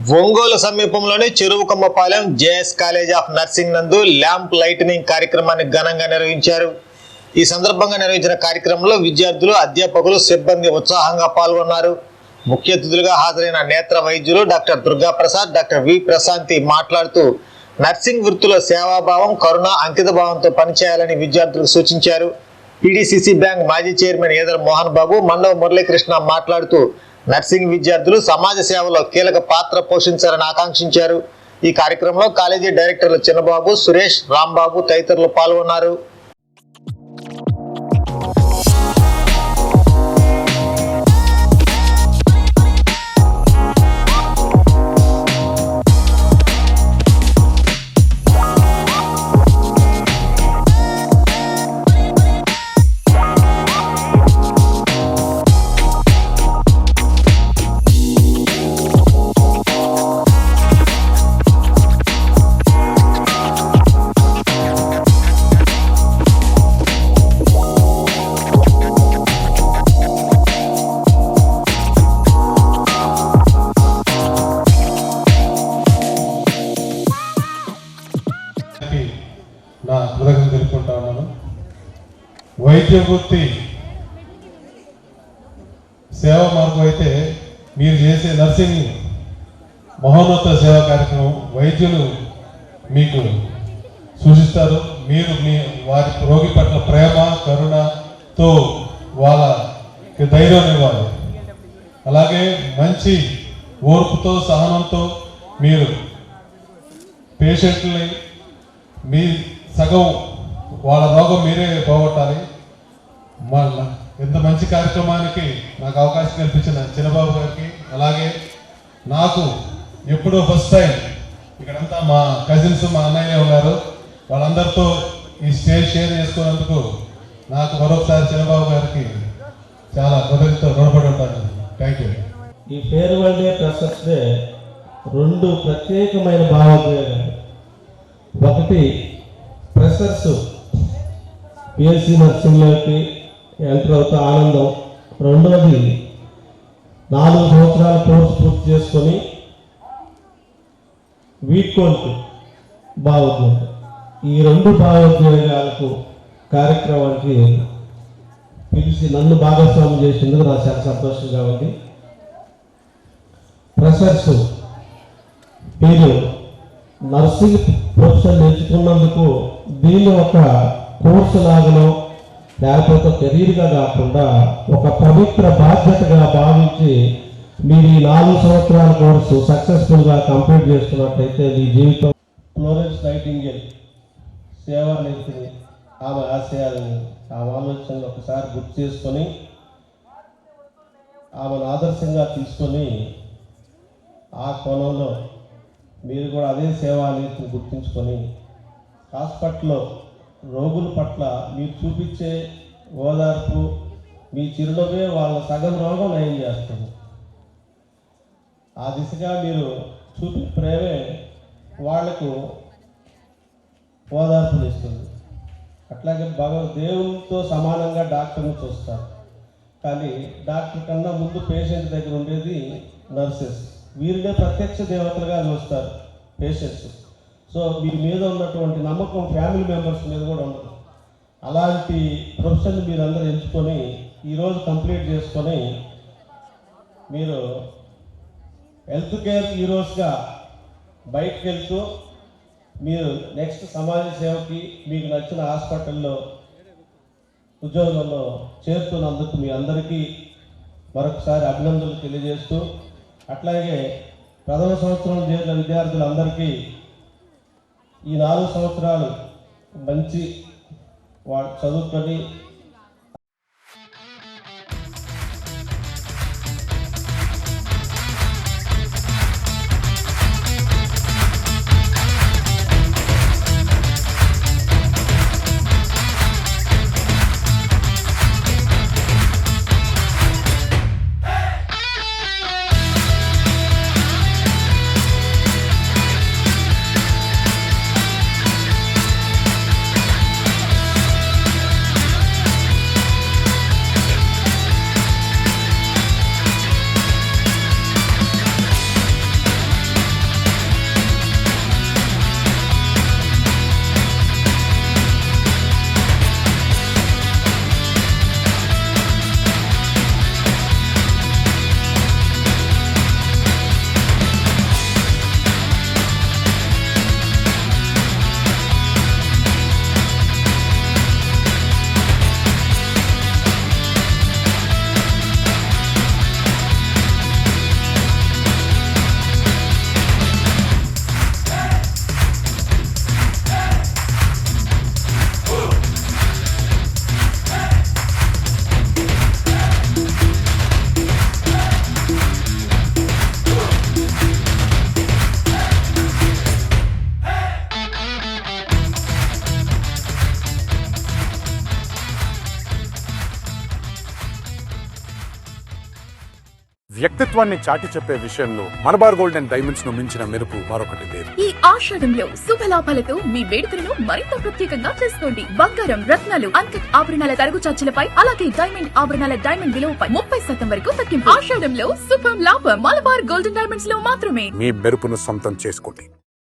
ఒంగోలు సమీపంలోని చెరువుకొమ్మపాలెం JS college of nursing నందు lamp lightening కార్యక్రమాన్ని ఘనంగా నిర్వహించారు. ఈ సందర్భంగా నిర్వహించిన కార్యక్రమంలో విద్యార్థులు, అధ్యాపకులు, సిబ్బంది ఉత్సాహంగా పాల్గొన్నారు. ముఖ్య అతిథులుగా హాజరైన నేత్ర వైద్యులు doctor Durga Prasad, doctor V Prashanti మాట్లాడుతూ నర్సింగ్ వృత్తిలో సేవాభావం, కరుణ, అంకిత భావంతో పనిచేయాలని విద్యార్థులకు సూచించారు. పీడీసీసీ బ్యాంక్ మాజీ చైర్మన్ ఏదర మోహన్ బాబు, మండవ మురళీకృష్ణ మాట్లాడుతూ నర్సింగ్ విద్యార్థులు సమాజ సేవలో కీలక పాత్ర పోషించాలని ఆకాంక్షించారు. ఈ కార్యక్రమంలో కాలేజీ డైరెక్టర్లు చిన్నబాబు, సురేష్, రాంబాబు తదితరులు పాల్గొన్నారు. నా కృతజ్ఞతలు తెలుపుకుంటా ఉన్నాను. వైద్య వృత్తి సేవ మార్గం అయితే మీరు చేసే నర్సింగ్ మహోన్నత సేవా కార్యక్రమం వైద్యులు మీకు సూచిస్తారు. మీరు వారి రోగి పట్ల ప్రేమ, కరుణతో వాళ్ళకి ధైర్యం ఇవ్వాలి. అలాగే మంచి ఓర్పుతో, సహనంతో మీరు పేషెంట్ని మీ సగం వాళ్ళ రోగం మీరే పోగొట్టాలి. ఇంత మంచి కార్యక్రమానికి నాకు అవకాశం కల్పించిన చిన్నబాబు గారికి, అలాగే నాకు ఎప్పుడో ఫస్ట్ టైం ఇక్కడంతా మా కజిన్స్, మా అన్నయ్య ఉన్నారు, వాళ్ళందరితో ఈ స్టేజ్ షేర్ చేసుకున్నందుకు నాకు మరొకసారి చిన్నబాబు గారికి చాలా కృతజ్ఞతలు రుణపడి ఉంటాను. Thank you. ఈ ఫేర్వెల్ డే, ఫ్రెషర్స్ డే రెండు ప్రత్యేకమైన భావోద్వేగాలు. ఒకటి ఫ్రెషర్స్ పిఎస్సి నర్సింగ్లోకి ఎంటర్ అవుతా ఆనందం. రెండవది 4 సంవత్సరాల కోర్సు పూర్తి చేసుకొని వీడ్కోలుకు భావోద్వేగం. ఈ రెండు భావోద్వేగాలకు కార్యక్రమానికి పిలిచి నన్ను భాగస్వామ్యం చేసినందుకు నాకు చాలా సంతోషంగా ఉంది. ఫ్రెషర్స్ మీరు నర్సింగ్ ప్రొఫెషన్ నేర్చుకున్నందుకు దీన్ని ఒక కోర్సు లాగనో లేకపోతే కెరీర్గా కాకుండా ఒక పవిత్ర బాధ్యతగా భావించి మీరు ఈ 4 సంవత్సరాల కోర్సు సక్సెస్ఫుల్గా కంప్లీట్ చేస్తున్నట్లయితే మీ జీవితం. ఫ్లోరెన్స్ నైటింగేల్ సేవా నేర్చుకుని ఆమె ఆశయాలను, ఆమె ఆలోచనలు ఒకసారి గుర్తు చేసుకొని ఆమెను ఆదర్శంగా తీసుకొని ఆ కోణంలో మీరు కూడా అదే సేవా నీతిని గుర్తుంచుకొని హాస్పిటల్లో రోగుల పట్ల మీరు చూపించే ఓదార్పు, మీ చిరునవ్వే వాళ్ళ సగం రోగం నయం చేస్తుంది. ఆ దిశగా మీరు చూపే ప్రేమే వాళ్లకు ఓదార్పులు ఇస్తుంది. అట్లాగే దేవునితో సమానంగా డాక్టర్ని చూస్తారు, కానీ డాక్టర్ కన్నా ముందు పేషెంట్ దగ్గర ఉండేది నర్సెస్. వీరినే ప్రత్యక్ష దేవతలుగా చూస్తారు పేషెంట్స్. సో మీ మీద ఉన్నటువంటి నమ్మకం ఫ్యామిలీ మెంబర్స్ మీద కూడా ఉండదు. అలాంటి ప్రొఫెషన్ మీరందరూ ఎంచుకొని ఈరోజు కంప్లీట్ చేసుకొని మీరు హెల్త్ కేర్ హీరోస్గా బయటకు వెళ్తూ మీరు నెక్స్ట్ సమాజ సేవకి మీకు నచ్చిన హాస్పిటల్లో ఉద్యోగంలో చేరుతున్నందుకు మీ అందరికీ మరొకసారి అభినందనలు తెలియజేస్తూ, అట్లాగే ప్రథమ సంవత్సరం చేరిన విద్యార్థులందరికీ ఈ 4 సంవత్సరాలు మంచి వాళ్ళు చదువుకొని వ్యక్తిత్వాన్ని చాటి చెప్పే విషయంలో మలబార్ గోల్డ్ అండ్ డైమండ్స్ ను మించిన మెరుపు మరొకటి లేదు. ఈ ఆషాఢంలో శుభలాభాలతో మీ వేడుకలను మరింత ప్రత్యేకంగా చేసుకోండి. బంగారం, రత్నాలు, అన్కట్ ఆభరణాల తరుగు చార్జీలపై, అలాగే డైమండ్ ఆభరణాల డైమండ్ విలువపై 30% వరకు తగ్గింపు. ఆషాఢంలో శుభం లాభం మలబార్ గోల్డ్ అండ్ డైమండ్స్ లో మాత్రమే. మీ మెరుపును సొంతం చేసుకోండి.